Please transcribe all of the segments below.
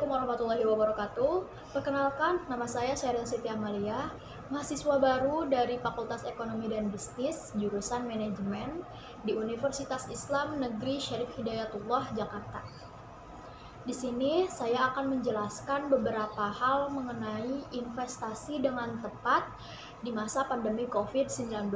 Assalamualaikum warahmatullahi wabarakatuh. Perkenalkan, nama saya Sheryl Siti Amalia, mahasiswa baru dari Fakultas Ekonomi dan Bisnis, jurusan Manajemen di Universitas Islam Negeri Syarif Hidayatullah, Jakarta. Di sini saya akan menjelaskan beberapa hal mengenai investasi dengan tepat di masa pandemi COVID-19.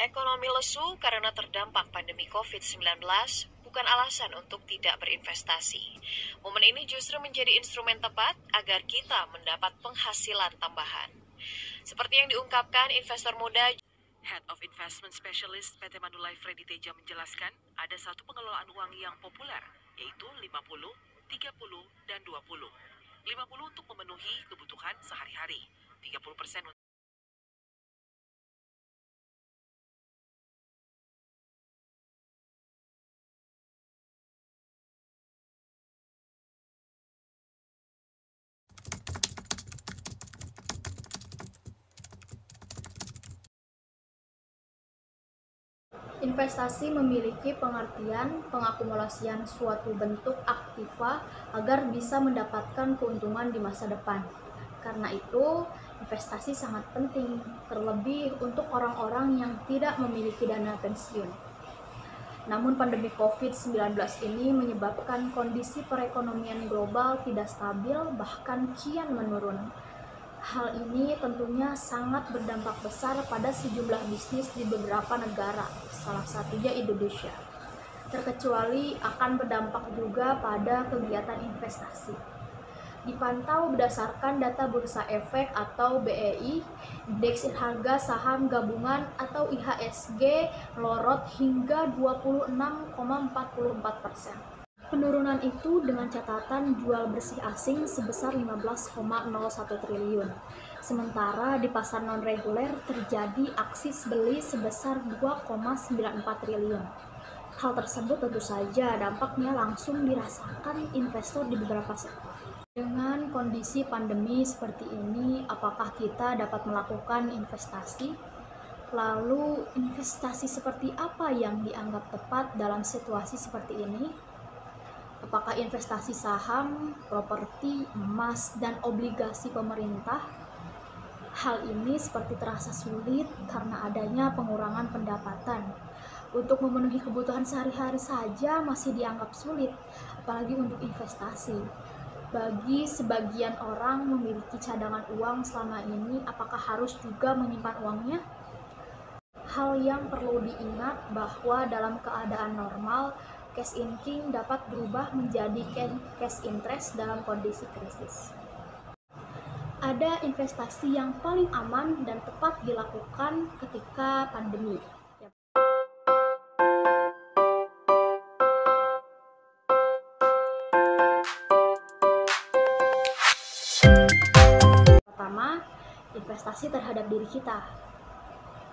Ekonomi lesu karena terdampak pandemi COVID-19 bukan alasan untuk tidak berinvestasi. Momen ini justru menjadi instrumen tepat agar kita mendapat penghasilan tambahan. Seperti yang diungkapkan investor muda, Head of Investment Specialist PT Manulife Freddy Teja menjelaskan, ada satu pengelolaan uang yang populer, yaitu 50, 30, dan 20. 50 untuk memenuhi kebutuhan sehari-hari, 30% untuk Investasi memiliki pengertian pengakumulasian suatu bentuk aktiva agar bisa mendapatkan keuntungan di masa depan. Karena itu, investasi sangat penting, terlebih untuk orang-orang yang tidak memiliki dana pensiun. Namun pandemi COVID-19 ini menyebabkan kondisi perekonomian global tidak stabil, bahkan kian menurun. Hal ini tentunya sangat berdampak besar pada sejumlah bisnis di beberapa negara, salah satunya Indonesia. Terkecuali akan berdampak juga pada kegiatan investasi. Dipantau berdasarkan data Bursa Efek atau BEI, indeks harga saham gabungan atau IHSG melorot hingga 26,44%. Penurunan itu dengan catatan jual bersih asing sebesar 15,01 triliun. Sementara di pasar non-reguler terjadi aksi beli sebesar 2,94 triliun. Hal tersebut tentu saja dampaknya langsung dirasakan investor di beberapa sektor. Dengan kondisi pandemi seperti ini, apakah kita dapat melakukan investasi? Lalu, investasi seperti apa yang dianggap tepat dalam situasi seperti ini? Apakah investasi saham, properti, emas, dan obligasi pemerintah? Hal ini seperti terasa sulit karena adanya pengurangan pendapatan. Untuk memenuhi kebutuhan sehari-hari saja masih dianggap sulit, apalagi untuk investasi. Bagi sebagian orang memiliki cadangan uang selama ini, apakah harus juga menyimpan uangnya? Hal yang perlu diingat bahwa dalam keadaan normal, cash in-king dapat berubah menjadi cash interest dalam kondisi krisis. Ada investasi yang paling aman dan tepat dilakukan ketika pandemi. Pertama, investasi terhadap diri kita.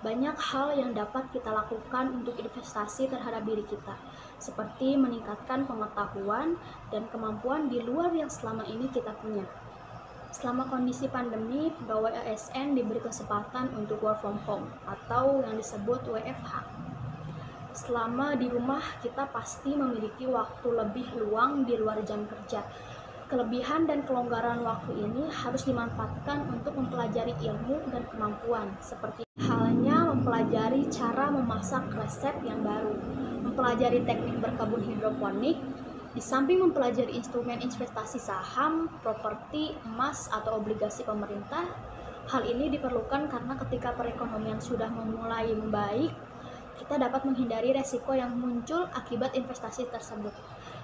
Banyak hal yang dapat kita lakukan untuk investasi terhadap diri kita, seperti meningkatkan pengetahuan dan kemampuan di luar yang selama ini kita punya. Selama kondisi pandemi, pegawai ASN diberi kesempatan untuk work from home atau yang disebut WFH. Selama di rumah, kita pasti memiliki waktu lebih luang di luar jam kerja. Kelebihan dan kelonggaran waktu ini harus dimanfaatkan untuk mempelajari ilmu dan kemampuan, seperti halnya mempelajari cara memasak resep yang baru, mempelajari teknik berkebun hidroponik, di samping mempelajari instrumen investasi saham, properti, emas, atau obligasi pemerintah. Hal ini diperlukan karena ketika perekonomian sudah memulai membaik, kita dapat menghindari resiko yang muncul akibat investasi tersebut.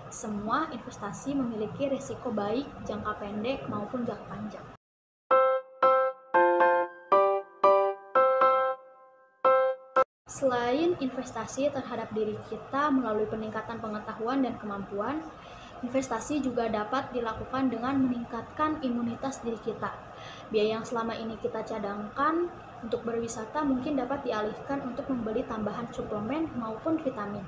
Semua investasi memiliki risiko baik jangka pendek maupun jangka panjang. Selain investasi terhadap diri kita melalui peningkatan pengetahuan dan kemampuan, investasi juga dapat dilakukan dengan meningkatkan imunitas diri kita. Biaya yang selama ini kita cadangkan untuk berwisata mungkin dapat dialihkan untuk membeli tambahan suplemen maupun vitamin.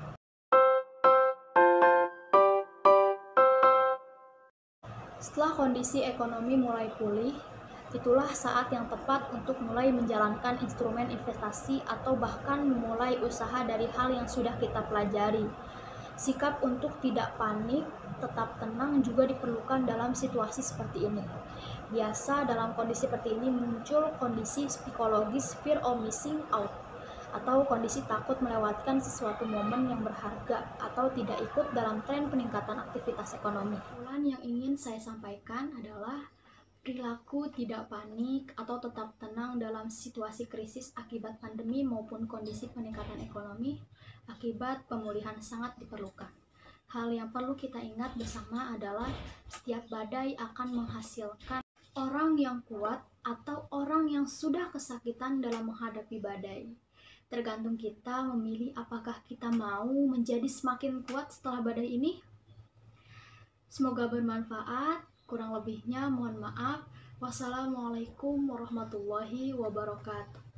Setelah kondisi ekonomi mulai pulih, itulah saat yang tepat untuk mulai menjalankan instrumen investasi atau bahkan memulai usaha dari hal yang sudah kita pelajari. Sikap untuk tidak panik, tetap tenang juga diperlukan dalam situasi seperti ini. Biasa dalam kondisi seperti ini muncul kondisi psikologis fear of missing out, atau kondisi takut melewatkan sesuatu momen yang berharga atau tidak ikut dalam tren peningkatan aktivitas ekonomi. Kesimpulan yang ingin saya sampaikan adalah perilaku tidak panik atau tetap tenang dalam situasi krisis akibat pandemi maupun kondisi peningkatan ekonomi akibat pemulihan sangat diperlukan. Hal yang perlu kita ingat bersama adalah setiap badai akan menghasilkan orang yang kuat atau orang yang sudah kesakitan dalam menghadapi badai. Tergantung kita memilih apakah kita mau menjadi semakin kuat setelah badai ini. Semoga bermanfaat. Kurang lebihnya mohon maaf. Wassalamualaikum warahmatullahi wabarakatuh.